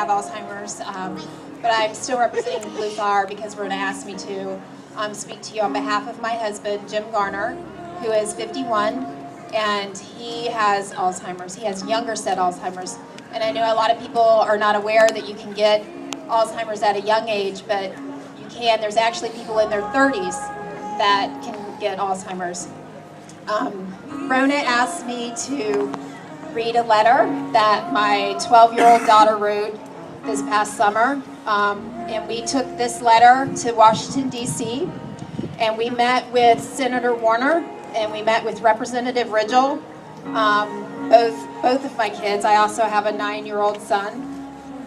have Alzheimer's, but I'm still representing the Blue Flower because Rona asked me to speak to you on behalf of my husband, Jim Garner, who is 51, and he has Alzheimer's. He has younger set Alzheimer's. And I know a lot of people are not aware that you can get Alzheimer's at a young age, but you can. There's actually people in their 30s that can get Alzheimer's. Rona asked me to read a letter that my 12-year-old daughter wrote this past summer. And we took this letter to Washington, D.C., and we met with Senator Warner, and we met with Representative Ridgel, both of my kids. I also have a 9-year-old son,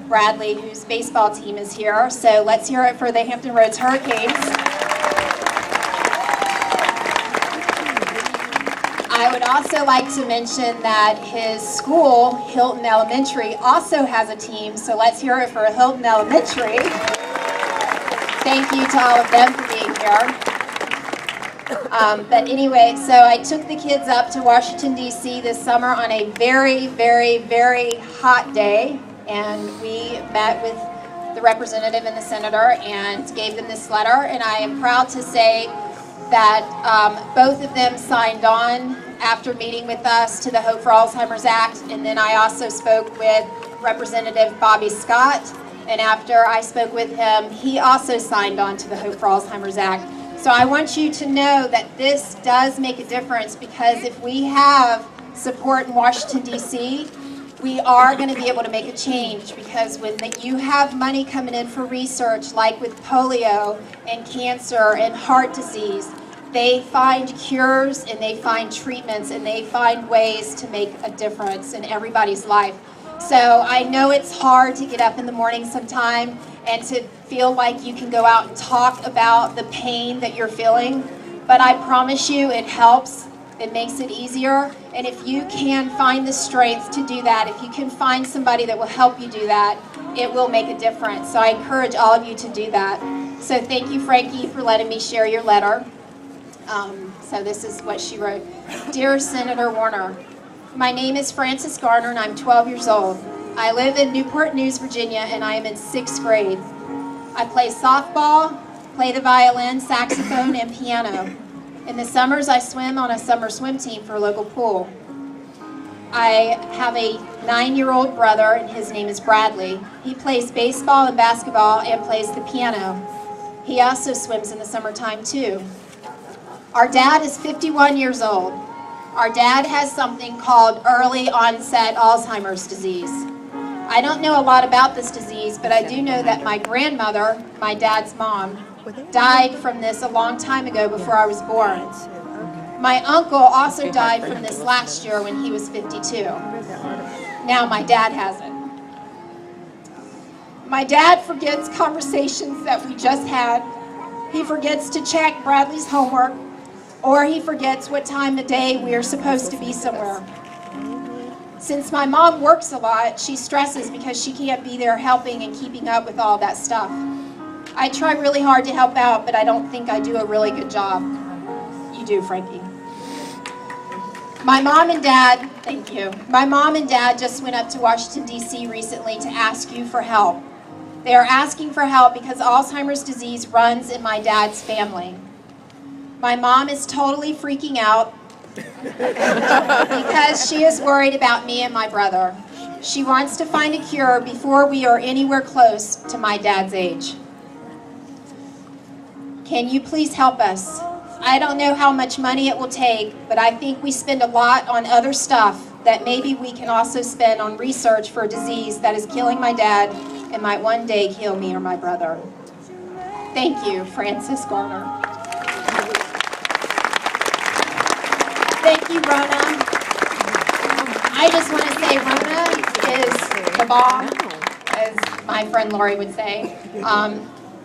Bradley, whose baseball team is here. So let's hear it for the Hampton Roads Hurricanes. I would also like to mention that his school, Hilton Elementary, also has a team, so let's hear it for Hilton Elementary. Thank you to all of them for being here. But anyway, so I took the kids up to Washington, D.C. this summer on a very, very, very hot day, and we met with the representative and the senator and gave them this letter, and I am proud to say that both of them signed on after meeting with us to the Hope for Alzheimer's Act, and then I also spoke with Representative Bobby Scott, and after I spoke with him, he also signed on to the Hope for Alzheimer's Act. So I want you to know that this does make a difference, because if we have support in Washington, D.C., we are going to be able to make a change, because when you have money coming in for research, like with polio and cancer and heart disease, they find cures and they find treatments and they find ways to make a difference in everybody's life. So I know it's hard to get up in the morning sometime and to feel like you can go out and talk about the pain that you're feeling, but I promise you it helps. It makes it easier, and if you can find the strength to do that, if you can find somebody that will help you do that, it will make a difference. So I encourage all of you to do that. So thank you, Frankie, for letting me share your letter. So this is what she wrote. Dear Senator Warner, my name is Frances Garner, and I'm 12 years old. I live in Newport News, Virginia, and I am in 6th grade. I play softball, play the violin, saxophone, and piano. In the summers, I swim on a summer swim team for a local pool. I have a 9-year-old brother, and his name is Bradley. He plays baseball and basketball and plays the piano. He also swims in the summertime, too. Our dad is 51 years old. Our dad has something called early onset Alzheimer's disease. I don't know a lot about this disease, but I do know that my grandmother, my dad's mom, died from this a long time ago before I was born. My uncle also died from this last year when he was 52. Now my dad has it. My dad forgets conversations that we just had. He forgets to check Bradley's homework, or he forgets what time of day we are supposed to be somewhere. Since my mom works a lot, she stresses because she can't be there helping and keeping up with all that stuff. I try really hard to help out, but I don't think I do a really good job. You do, Frankie. My mom and dad, thank you. My mom and dad just went up to Washington, D.C. recently to ask you for help. They are asking for help because Alzheimer's disease runs in my dad's family. My mom is totally freaking out because she is worried about me and my brother. She wants to find a cure before we are anywhere close to my dad's age. Can you please help us? I don't know how much money it will take, but I think we spend a lot on other stuff that maybe we can also spend on research for a disease that is killing my dad and might one day kill me or my brother. Thank you, Frances Garner. Thank you, Rona. I just want to say Rona is the bomb, as my friend Lori would say.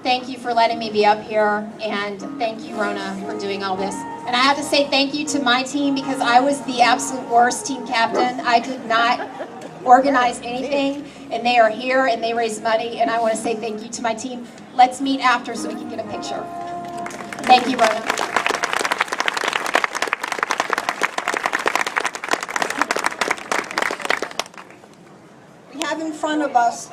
Thank you for letting me be up here, and thank you, Rona, for doing all this. And I have to say thank you to my team, because I was the absolute worst team captain. I did not organize anything, and they are here, and they raised money, and I want to say thank you to my team. Let's meet after so we can get a picture. Thank you, Rona. We have in front of us